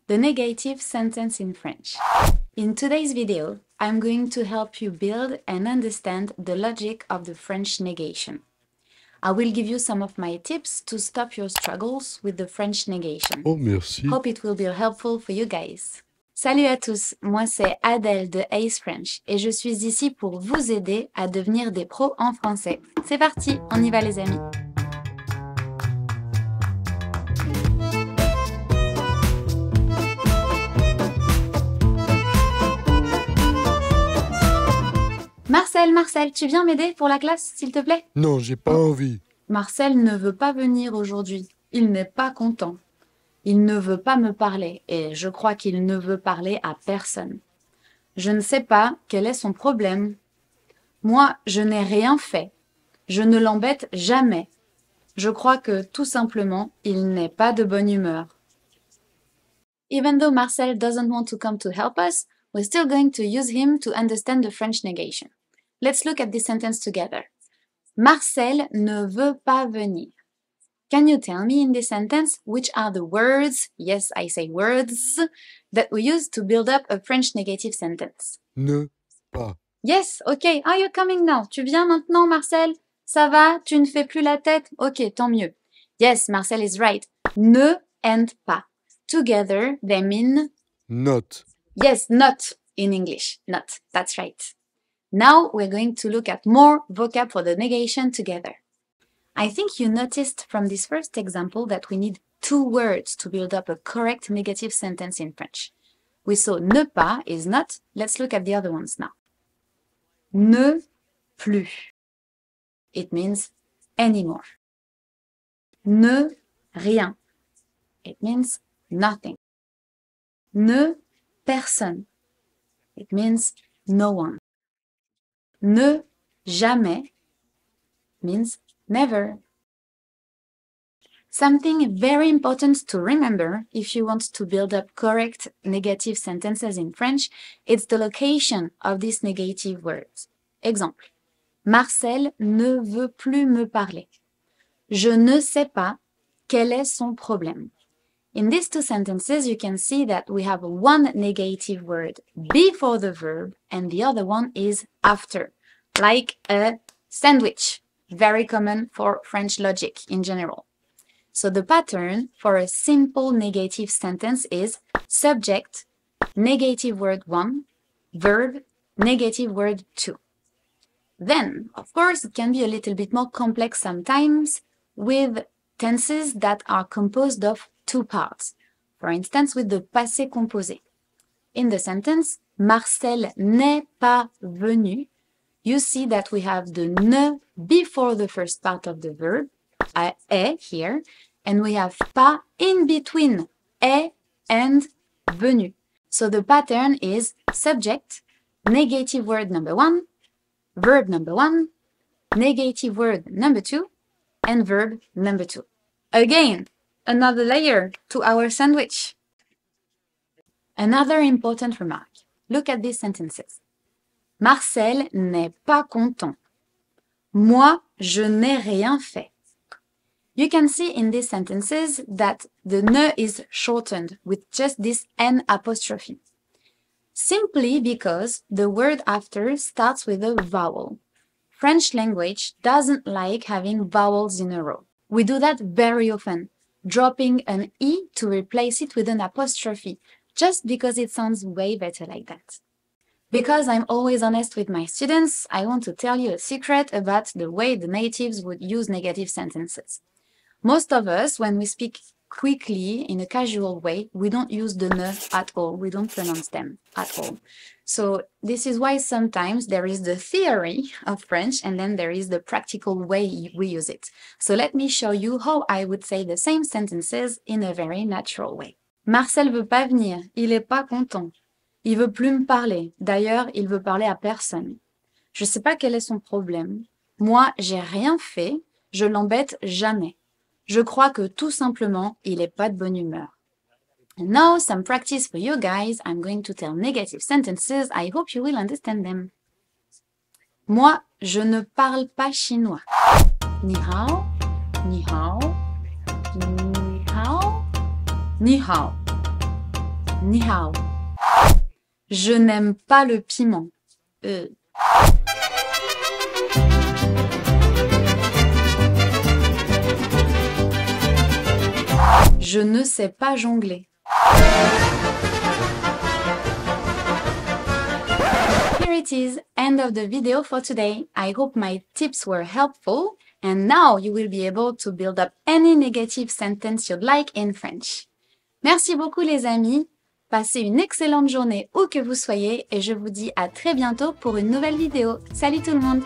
the negative sentence in French. In today's video, I'm going to help you build and understand the logic of the French negation. I will give you some of my tips to stop your struggles with the French negation. Oh, merci. Hope it will be helpful for you guys. Salut à tous, moi c'est Adèle de Ace French et je suis ici pour vous aider à devenir des pros en français. C'est parti, on y va les amis. Marcel, tu viens m'aider pour la classe, s'il te plaît? Non, j'ai pas envie. Marcel ne veut pas venir aujourd'hui. Il n'est pas content. Il ne veut pas me parler et je crois qu'il ne veut parler à personne. Je ne sais pas quel est son problème. Moi, je n'ai rien fait. Je ne l'embête jamais. Je crois que tout simplement, il n'est pas de bonne humeur. Even though Marcel doesn't want to come to help us, we're still going to use him to understand the French negation. Let's look at this sentence together. Marcel ne veut pas venir. Can you tell me in this sentence which are the words, yes, I say words, that we use to build up a French negative sentence? Ne pas. Yes, okay. Are you coming now? Tu viens maintenant, Marcel? Ça va? Tu ne fais plus la tête? Ok, tant mieux. Yes, Marcel is right. Ne and pas. Together, they mean... Not. Yes, not in English. Not. That's right. Now we're going to look at more vocab for the negation together. I think you noticed from this first example that we need two words to build up a correct negative sentence in French. We saw ne pas is not. Let's look at the other ones now. Ne plus. It means anymore. Ne rien. It means nothing. Ne personne. It means no one. Ne jamais means never. Something very important to remember if you want to build up correct negative sentences in French, it's the location of these negative words. Exemple. Marcel ne veut plus me parler. Je ne sais pas quel est son problème. In these two sentences, you can see that we have one negative word before the verb and the other one is after, like a sandwich, very common for French logic in general. So the pattern for a simple negative sentence is subject, negative word 1, verb, negative word 2. Then, of course, it can be a little bit more complex sometimes with tenses that are composed of two parts. For instance, with the passé composé. In the sentence, Marcel n'est pas venu, you see that we have the ne before the first part of the verb, est here, and we have pas in between est and venu. So the pattern is subject, negative word number 1, verb number 1, negative word number 2, and verb number 2. Again, another layer to our sandwich. Another important remark. Look at these sentences. Marcel n'est pas content. Moi, je n'ai rien fait. You can see in these sentences that the ne is shortened with just this n apostrophe. Simply because the word after starts with a vowel. French language doesn't like having vowels in a row. We do that very often, dropping an e to replace it with an apostrophe, just because it sounds way better like that. Because I'm always honest with my students, I want to tell you a secret about the way the natives would use negative sentences. Most of us, when we speak quickly in a casual way, we don't use the ne at all. We don't pronounce them at all. So this is why sometimes there is the theory of French and then there is the practical way we use it. So let me show you how I would say the same sentences in a very natural way. Marcel veut pas venir. Il est pas content. Il veut plus me parler. D'ailleurs, il veut parler à personne. Je sais pas quel est son problème. Moi, j'ai rien fait. Je l'embête jamais. Je crois que tout simplement, il est pas de bonne humeur. And now, some practice for you guys. I'm going to tell negative sentences. I hope you will understand them. Moi, je ne parle pas chinois. Ni hao, ni hao, ni hao, ni hao. Ni hao. Je n'aime pas le piment. Je ne sais pas jongler. Here it is, end of the video for today. I hope my tips were helpful. And now you will be able to build up any negative sentence you'd like in French. Merci beaucoup les amis. Passez une excellente journée où que vous soyez et je vous dis à très bientôt pour une nouvelle vidéo. Salut tout le monde!